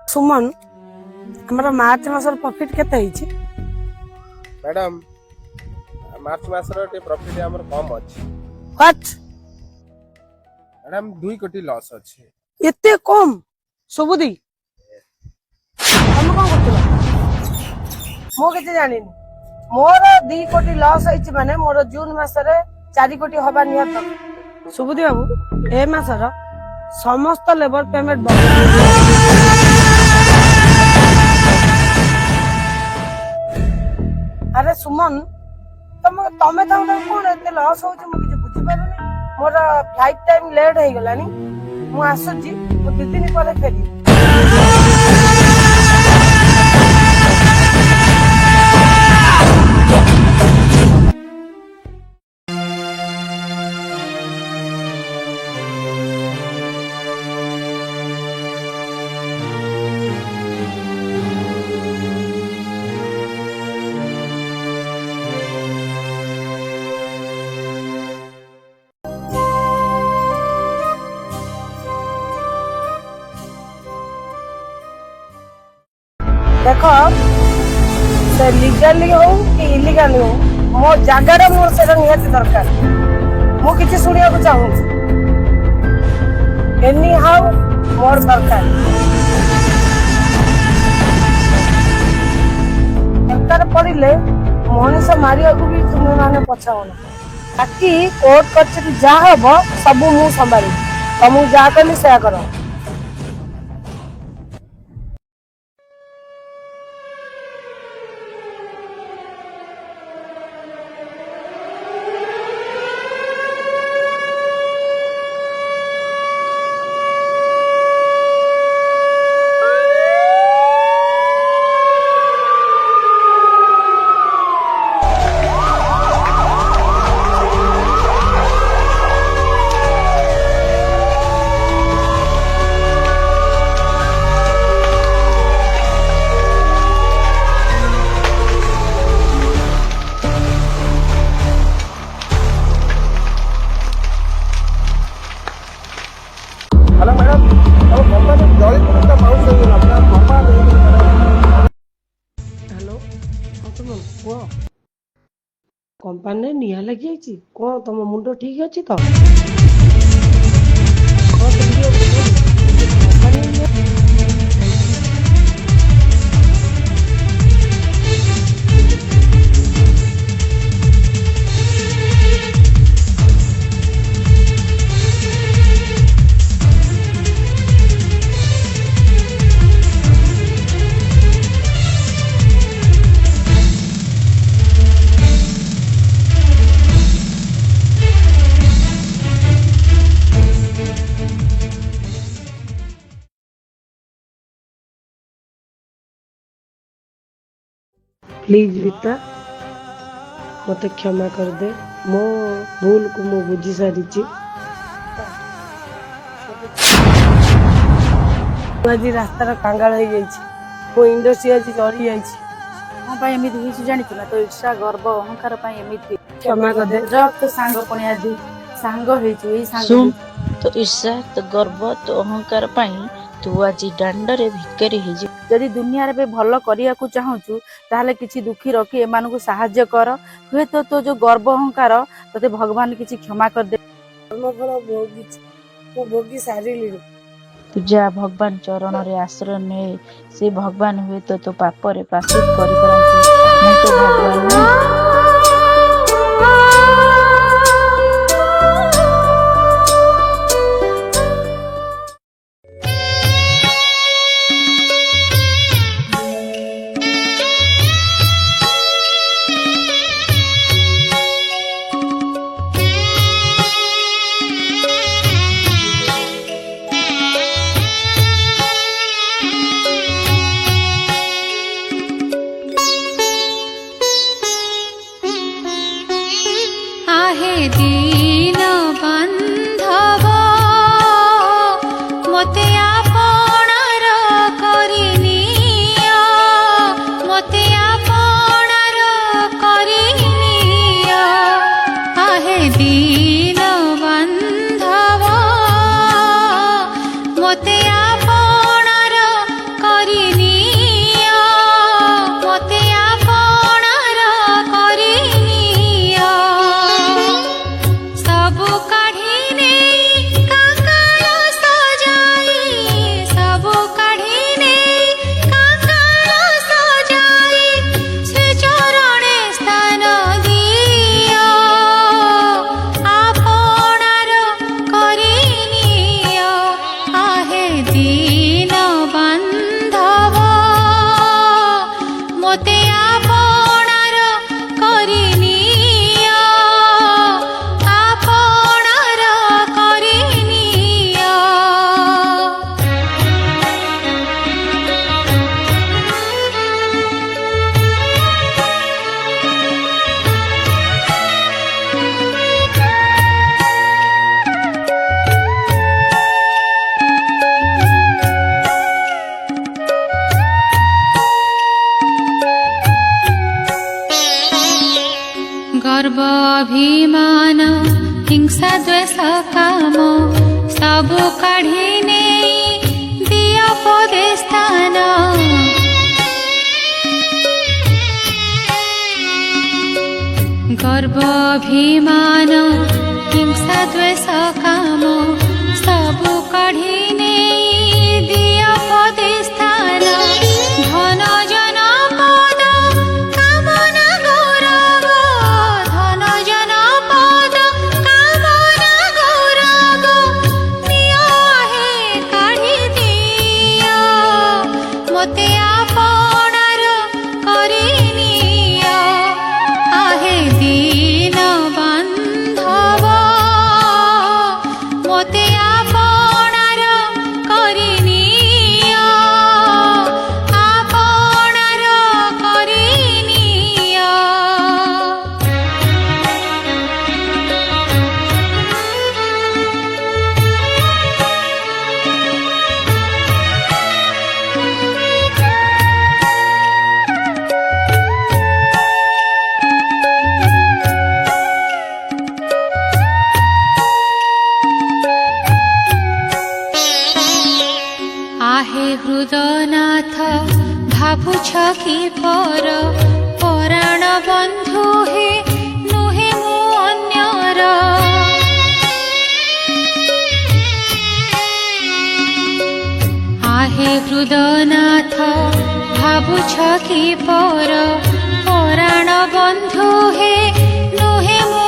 सुमन हमारा मार्च मासर प्रॉफिट केते हिची मैडम मार्च मासर टे प्रॉफिट हमर कम अछि। व्हाट मैडम 2 कोटी लॉस अछि। एते कम सुबुदी हम कोन करतला मो केते जानिनी मोर 2 कोटी लॉस हिची माने मोर जून मासरे 4 कोटी हबा नियत सुबुदी बाबू ए मासर समस्त लेबर पेमेंट अरे सुमन तमे तमे कोन एते लॉस होउछ मु किछ बुझी पारुनी मोर फ्लाइट टाइम लेट हो गलानी मु आसुची मु 2 दिन ପରେ फेरी देखो से लीगली हो कि इलीगली हो मो जगार मोर से नियत दरकार मु किछि सुनिया को चाहू एनी हाउ मोर दरकार दरकार पड़िले मनीष मारिया को भी तुम माने पछाओना बाकी कोर्ट कचेरी जा हबो सब मु संभाली तुम जा कली से करो हेलो मैडम हम कंपनी जॉली पुरस्कार पाउस हो गला अपना पापा हेलो तुम को कंपनी निया लगी आइची को तुम मुंडो ठीक अछि तो प्लीज रीता मत क्षमा कर दे मो भूल को मो बुझी सारी आज रास्तार कांगाल हो जाइए इंडस्ट्री आज चढ़ी जाइए एमती हुई जानी ना तो ईर्षा गर्व अहंकार एमती क्षमा कर दे जब तो सांग पुणी आज सांग सुन तो ईर्षा तो गर्व तो अहंकार तू आज दांडरे भिकारी हो जदि दुनिया रे भल करिया को चाहूचु ताहले किछि दुखी रखी एमान को सहाय्य कर हुए तो जो गर्व अहंकार तते भगवान किछि क्षमा कर दे कर्मफल भोगी सारिली तू जा भगवान चरण रे आश्रय ने से भगवान हुए तो पाप रे प्रायश्चित करि परंतु मैं तो भगवान नहीं। दीन बांधव मते आपणार करिनिया मते आपणार करिनिया आहे दीन बांधव କାଢ଼ି ନେଇ ଦିଅ ପଦେ ସ୍ଥାନ ଗର୍ବ ଅଭିମାନ ହିଂସା ଦ୍ୱେଷ କାମ ସବୁ କାଢ଼ି ନେଇ ଦିଅ ପଦେ ସ୍ଥାନ ଧନ ଜନ ପଦ କାମନା ଗୌରବ ଧନ ଜନ ପଦ କାମନା ଗୌରବ ନିଅ ହେ କାଢ଼ି ଦିଅ ମୋତେ ଆପଣାର କରି ନିଅ आहे दीन बांधव मोते आपणार करि नियो आपणार करि नियो आहे हृदनाथ भाबुछ कि पर पराण बंधु हे नुहे मु अन्यर आहे हृदनाथ भाबुछ कि पर पराण बंधु हे नुहे मु